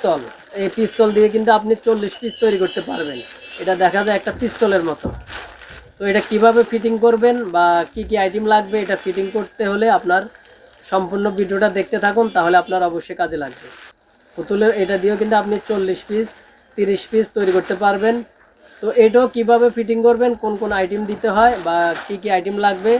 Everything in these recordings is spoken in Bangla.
পিস্তল। এই পিস্তল দিয়ে কিন্তু আপনি 40 পিস তৈরি করতে পারবেন। এটা দেখা যায় একটা পিস্তলের মতো। তো এটা কিভাবে ফিটিং করবেন বা কি কি আইটেম লাগবে এটা ফিটিং করতে হলে আপনার সম্পূর্ণ ভিডিওটা দেখতে থাকুন, তাহলে আপনার অবশ্যই কাজে লাগবে। পুতুলের এটা দিয়েও কিন্তু আপনি 40 পিস 30 পিস তৈরি করতে পারবেন। তো এটাও কিভাবে ফিটিং করবেন, কোন কোন আইটেম দিতে হয় বা কি কি আইটেম লাগবে,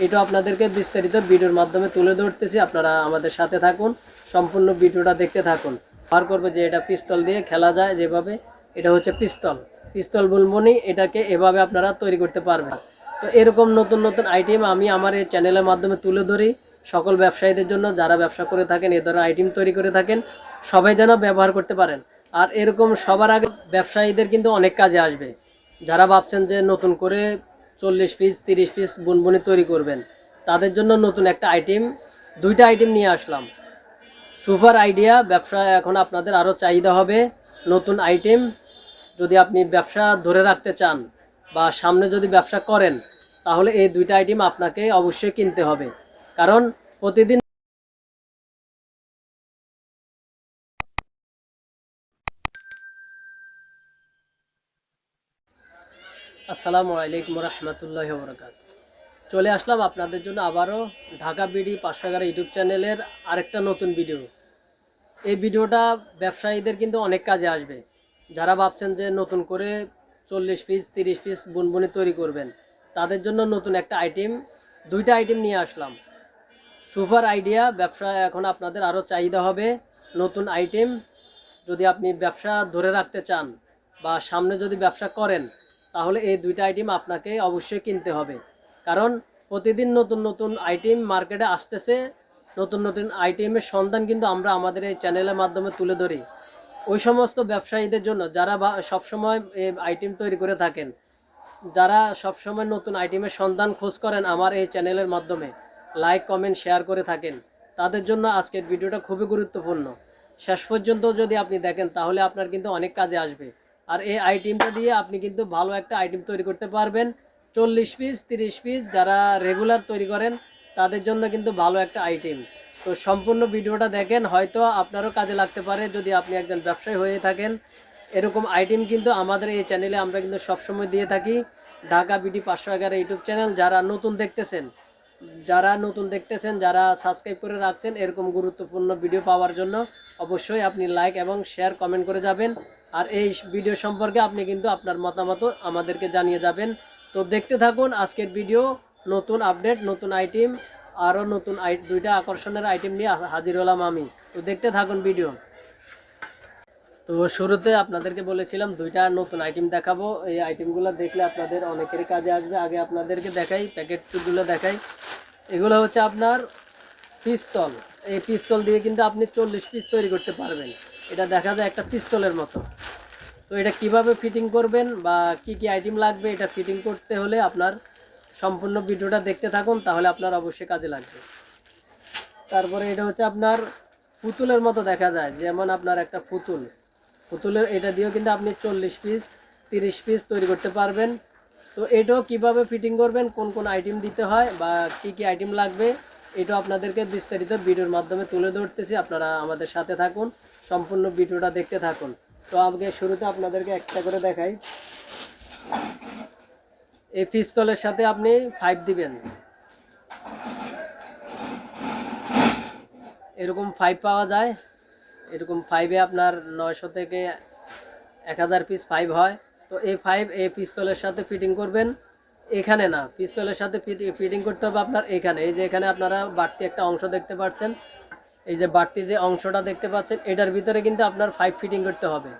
এটাও আপনাদেরকে বিস্তারিত ভিডিওর মাধ্যমে তুলে ধরতেছি। আপনারা আমাদের সাথে থাকুন, সম্পূর্ণ ভিডিওটা দেখতে থাকুন। ব্যবহার করবে যে এটা পিস্তল দিয়ে খেলা যায় যেভাবে, এটা হচ্ছে পিস্তল। পিস্তল বুলবুনি, এটাকে এভাবে আপনারা তৈরি করতে পারবেন। তো এরকম নতুন নতুন আইটেম আমি আমার এই চ্যানেলের মাধ্যমে তুলে ধরি সকল ব্যবসায়ীদের জন্য, যারা ব্যবসা করে থাকেন, এ ধরনের আইটেম তৈরি করে থাকেন, সবাই যেন ব্যবহার করতে পারেন। আর এরকম সবার আগে ব্যবসায়ীদের কিন্তু অনেক কাজে আসবে। যারা ভাবছেন যে নতুন করে 40 পিস 30 পিস বুনবুনি তৈরি করবেন, তাদের জন্য নতুন একটা আইটেম, দুইটা আইটেম নিয়ে আসলাম। Super idea. ব্যবসা এখন আপনাদের আরও চাহিদা হবে নতুন আইটেম। যদি আপনি ব্যবসা ধরে রাখতে চান বা সামনে যদি ব্যবসা করেন, তাহলে এই দুইটা আইটেম আপনাকে অবশ্যই কিনতে হবে। কারণ প্রতিদিন। আসসালামু আলাইকুম রহমতুল্লাহ বরকাত। চলে আসলাম আপনাদের জন্য আবারও ঢাকা বিডি 511 ইউটিউব চ্যানেলের আরেকটা নতুন ভিডিও। এই ভিডিওটা ব্যবসায়ীদের কিন্তু অনেক কাজে আসবে। যারা ভাবছেন যে নতুন করে 40 পিস 30 পিস বুনবুনি তৈরি করবেন, তাদের জন্য নতুন একটা আইটেম, দুইটা আইটেম নিয়ে আসলাম। Super idea. ব্যবসা এখন আপনাদের আরও চাহিদা হবে নতুন আইটেম। যদি আপনি ব্যবসা ধরে রাখতে চান বা সামনে যদি ব্যবসা করেন, তাহলে এই দুইটা আইটেম আপনাকে অবশ্যই কিনতে হবে। কারণ প্রতিদিন নতুন নতুন আইটেম মার্কেটে আসতেছে। নতুন নতুন আইটেমের সন্ধান কিন্তু আমরা আমাদের এই চ্যানেলের মাধ্যমে তুলে ধরি ওই সমস্ত ব্যবসায়ীদের জন্য, যারা সবসময় এই আইটেম তৈরি করে থাকেন, যারা সবসময় নতুন আইটেমের সন্ধান খোঁজ করেন আমার এই চ্যানেলের মাধ্যমে, লাইক কমেন্ট শেয়ার করে থাকেন, তাদের জন্য আজকের ভিডিওটা খুবই গুরুত্বপূর্ণ। শেষ পর্যন্ত যদি আপনি দেখেন, তাহলে আপনার কিন্তু অনেক কাজে আসবে। আর এই আইটেমটা দিয়ে আপনি কিন্তু ভালো একটা আইটেম তৈরি করতে পারবেন। 40 পিস 30 পিস যারা রেগুলার তৈরি করেন, তাদের জন্য কিন্তু ভালো একটা আইটেম। তো সম্পূর্ণ ভিডিওটা দেখেন, হয়তো আপনারও কাজে লাগতে পারে যদি আপনি একজন ব্যবসায়ী হয়ে থাকেন। এরকম আইটেম কিন্তু আমাদের এই চ্যানেলে আমরা কিন্তু সবসময় দিয়ে থাকি। ঢাকা বিডি 511 ইউটিউব চ্যানেল, যারা নতুন দেখতেছেন, যারা সাবস্ক্রাইব করে রাখছেন এরকম গুরুত্বপূর্ণ ভিডিও পাওয়ার জন্য, অবশ্যই আপনি লাইক এবং শেয়ার কমেন্ট করে যাবেন। আর এই ভিডিও সম্পর্কে আপনি কিন্তু আপনার মতামত আমাদেরকে জানিয়ে যাবেন। তো দেখতে থাকুন আজকের ভিডিও। নতুন আপডেট, নতুন আইটেম, আরও নতুন দুইটা আকর্ষণের আইটেম নিয়ে হাজির হলাম আমি। তো দেখতে থাকুন ভিডিও। তো শুরুতে আপনাদেরকে বলেছিলাম দুইটা নতুন আইটেম দেখাবো। এই আইটেমগুলো দেখলে আপনাদের অনেকেরই কাজে আসবে। আগে আপনাদেরকে দেখাই, প্যাকেটগুলো দেখাই। এগুলো হচ্ছে আপনার পিস্তল। এই পিস্তল দিয়ে কিন্তু আপনি 40 পিস তৈরি করতে পারবেন। এটা দেখা যায় একটা পিস্তলের মতো। তো এটা কিভাবে ফিটিং করবেন বা কি কি আইটেম লাগবে, এটা ফিটিং করতে হলে আপনার সম্পূর্ণ ভিডিওটা দেখতে থাকুন, তাহলে আপনার অবশ্যই কাজে লাগবে। তারপরে এটা হচ্ছে আপনার পুতুলের মতো দেখা যায়, যেমন আপনার একটা পুতুলের এটা দিয়েও কিন্তু আপনি 40 পিস 30 পিস তৈরি করতে পারবেন। তো এটাও কিভাবে ফিটিং করবেন, কোন কোন আইটেম দিতে হয় বা কি কি আইটেম লাগবে, এটাও আপনাদেরকে বিস্তারিত ভিডিওর মাধ্যমে তুলে ধরতেছি। আপনারা আমাদের সাথে থাকুন, সম্পূর্ণ ভিডিওটা দেখতে থাকুন। তো আগে শুরুতে আপনাদেরকে একটা করে দেখাই। এই পিস্তলের সাথে আপনি 5 দিবেন। এরকম 5 পাওয়া যায়। এরকম 5-এ আপনার 900 থেকে 1000 পিস 5 হয়। তো এই 5 এই পিস্তলের সাথে ফিটিং করবেন। এখানে না, পিস্তলের সাথে ফিটিং করতে হবে আপনার এখানে। এই যে এখানে আপনারা বাড়তি একটা অংশ দেখতে পাচ্ছেন, এই যে বাড়তি যে অংশটা দেখতে পাচ্ছেন, এটার ভিতরে কিন্তু আপনার 5 ফিটিং করতে হবে।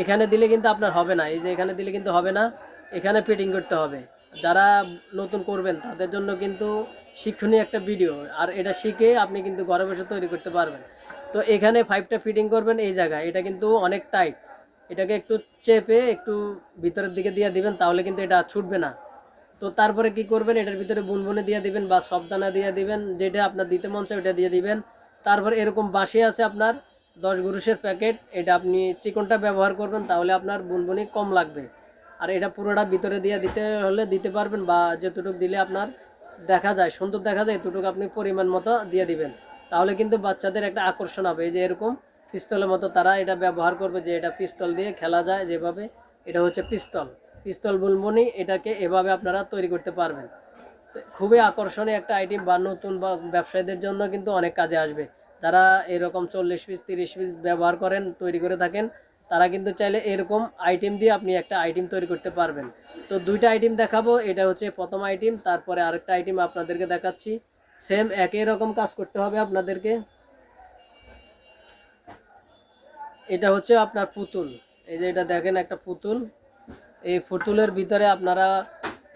এখানে দিলে কিন্তু আপনার হবে না, এই যে এখানে দিলে কিন্তু হবে না, এখানে ফিটিং করতে হবে। যারা নতুন করবেন তাদের জন্য কিন্তু শিক্ষণীয় একটা ভিডিও। আর এটা শিখে আপনি কিন্তু ঘরে বসে তৈরি করতে পারবেন। তো এখানে 5টা ফিটিং করবেন এই জায়গায়। এটা কিন্তু অনেক টাইট, এটাকে একটু চেপে একটু ভিতরের দিকে দিয়ে দিবেন, তাহলে কিন্তু এটা ছুটবে না। তো তারপরে কি করবেন, এটার ভিতরে বুনবুনে দিয়ে দিবেন বা সবদানা দিয়ে দিবেন, যেটা আপনার দিতে মন চায় ওটা দিয়ে দিবেন। তারপর এরকম বাঁশি আছে আপনার 10 গুরুষের প্যাকেট, এটা আপনি চিকনটা ব্যবহার করবেন, তাহলে আপনার বুনবুনি কম লাগবে। আর এটা পুরোটা ভিতরে দিয়ে দিতে হলে দিতে পারবেন, বা যেটুকু দিলে আপনার দেখা যায় সুন্দর দেখা যায়, এতটুকু আপনি পরিমাণ মতো দিয়ে দিবেন। তাহলে কিন্তু বাচ্চাদের একটা আকর্ষণ হবে। এই যে এরকম পিস্তলের মতো তারা এটা ব্যবহার করবে, যে এটা পিস্তল দিয়ে খেলা যায় যেভাবে, এটা হচ্ছে পিস্তল, পিস্তল বুলবুনি, এটাকে এভাবে আপনারা তৈরি করতে পারবেন। খুবই আকর্ষণীয় একটা আইটেম, বা নতুন বা ব্যবসায়ীদের জন্য কিন্তু অনেক কাজে আসবে। যারা এরকম 40 পিস 30 পিস ব্যবহার করেন, তৈরি করে থাকেন, তারা কিন্তু চাইলে এরকম আইটেম দিয়ে আপনি একটা আইটেম তৈরি করতে পারবেন। তো দুইটা আইটেম দেখাবো, এটা হচ্ছে প্রথম আইটেম, তারপরে আরেকটা আইটেম আপনাদেরকে দেখাচ্ছি। সেম একই রকম কাজ করতে হবে আপনাদেরকে। এটা হচ্ছে আপনার পুতুল, এই যে এটা দেখেন একটা পুতুল, এই পুতুলের ভিতরে আপনারা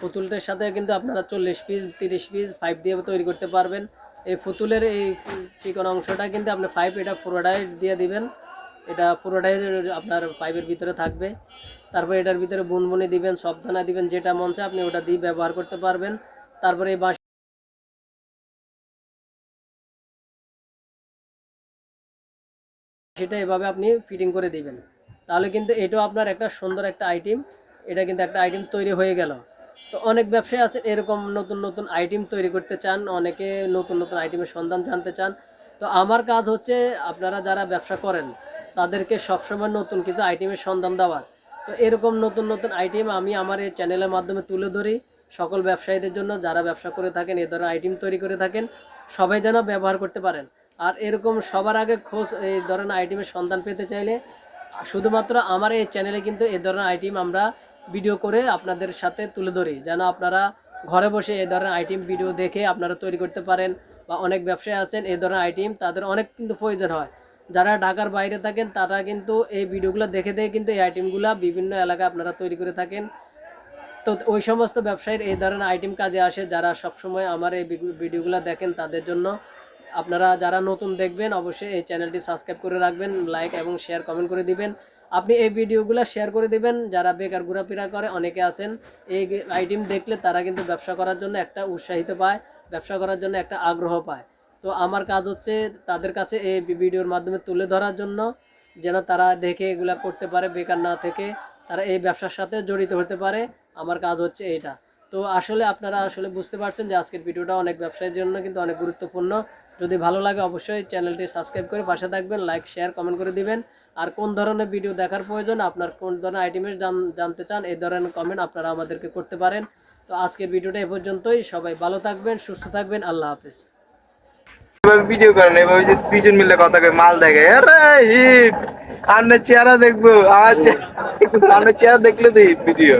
পুতুলটার সাথে কিন্তু আপনারা 40 পিস 30 পিস পাইপ দিয়ে তৈরি করতে পারবেন। এই পুতুলের এই চিকন অংশটা কিন্তু আপনি পাইপ এটা পুরোটাই দিয়ে দিবেন, এটা পুরোটাই আপনার পাইপের ভিতরে থাকবে। তারপরে এটার ভিতরে বুনবুনি দিবেন, সবদানা দিবেন, যেটা মন চায় আপনি ওটা দিয়ে ব্যবহার করতে পারবেন। তারপরে এই সেটা এভাবে আপনি ফিটিং করে দিবেন, তাহলে কিন্তু এটাও আপনার একটা সুন্দর একটা আইটেম, এটা কিন্তু একটা আইটেম তৈরি হয়ে গেল। তো অনেক ব্যবসায়ী আছে এরকম নতুন নতুন আইটেম তৈরি করতে চান, অনেকে নতুন নতুন আইটেমের সন্ধান জানতে চান। তো আমার কাজ হচ্ছে আপনারা যারা ব্যবসা করেন তাদেরকে সবসময় নতুন কিছু আইটেমের সন্ধান দেওয়ার। তো এরকম নতুন নতুন আইটেম আমি আমার এই চ্যানেলের মাধ্যমে তুলে ধরি সকল ব্যবসায়ীদের জন্য, যারা ব্যবসা করে থাকেন, এ ধরনের আইটেম তৈরি করে থাকেন, সবাই যেন ব্যবহার করতে পারেন। আর এরকম সবার আগে খোঁজ এই ধরনের আইটেমের সন্ধান পেতে চাইলে শুধুমাত্র আমার এই চ্যানেলে কিন্তু এই ধরনের আইটেম আমরা ভিডিও করে আপনাদের সাথে তুলে ধরি, যেন আপনারা ঘরে বসে এই ধরনের আইটেম ভিডিও দেখে আপনারা তৈরি করতে পারেন। বা অনেক ব্যবসায়ী আছেন এই ধরনের আইটেম তাদের অনেক কিন্তু প্রয়োজন হয়, যারা ঢাকার বাইরে থাকেন তারা কিন্তু এই ভিডিওগুলো দেখে দেখে কিন্তু এই আইটেমগুলো বিভিন্ন এলাকায় আপনারা তৈরি করে থাকেন। তো ওই সমস্ত ব্যবসায়ীর এই ধরনের আইটেম কাজে আসে, যারা সবসময় আমার এই ভিডিওগুলো দেখেন তাদের জন্য। আপনারা যারা নতুন দেখবেন অবশ্যই এই চ্যানেলটি সাবস্ক্রাইব করে রাখবেন, লাইক এবং শেয়ার কমেন্ট করে দিবেন। আপনি এই ভিডিওগুলো শেয়ার করে দিবেন, যারা বেকার ঘোরাফেরা করে অনেকে আছেন, এই আইটেম দেখলে তারা কিন্তু ব্যবসা করার জন্য একটা উৎসাহিত পায়, ব্যবসা করার জন্য একটা আগ্রহ পায়। তো আমার কাজ হচ্ছে তাদের কাছে এই ভিডিওর মাধ্যমে তুলে ধরার জন্য, যেন তারা দেখে এগুলা করতে পারে, বেকার না থেকে তারা এই ব্যবসার সাথে জড়িত হতে পারে। আমার কাজ হচ্ছে এইটা। তো আসলে আপনারা আসলে বুঝতে পারছেন যে আজকের ভিডিওটা অনেক ব্যবসায়ীর জন্য কিন্তু অনেক গুরুত্বপূর্ণ। যদি ভালো লাগে অবশ্যই চ্যানেলটি সাবস্ক্রাইব করে পাশে থাকবেন, লাইক শেয়ার কমেন্ট করে দিবেন। আর কোন ধরনের ভিডিও দেখার প্রয়োজন, আপনার কোন ধরনের আইটেমের জানতে চান, এই ধরনের কমেন্ট আপনারা আমাদেরকে করতে পারেন। তো আজকের ভিডিওটা এ পর্যন্তই, সবাই ভালো থাকবেন, সুস্থ থাকবেন, আল্লাহ হাফেজ। এভাবে ভিডিও করেন, এভাবে যে দুইজন মিলে কথা কই মাল দেখে আরে হিট, আপনার চেহারা দেখবো, আমার চেহারা দেখলে তো হিট ভিডিও।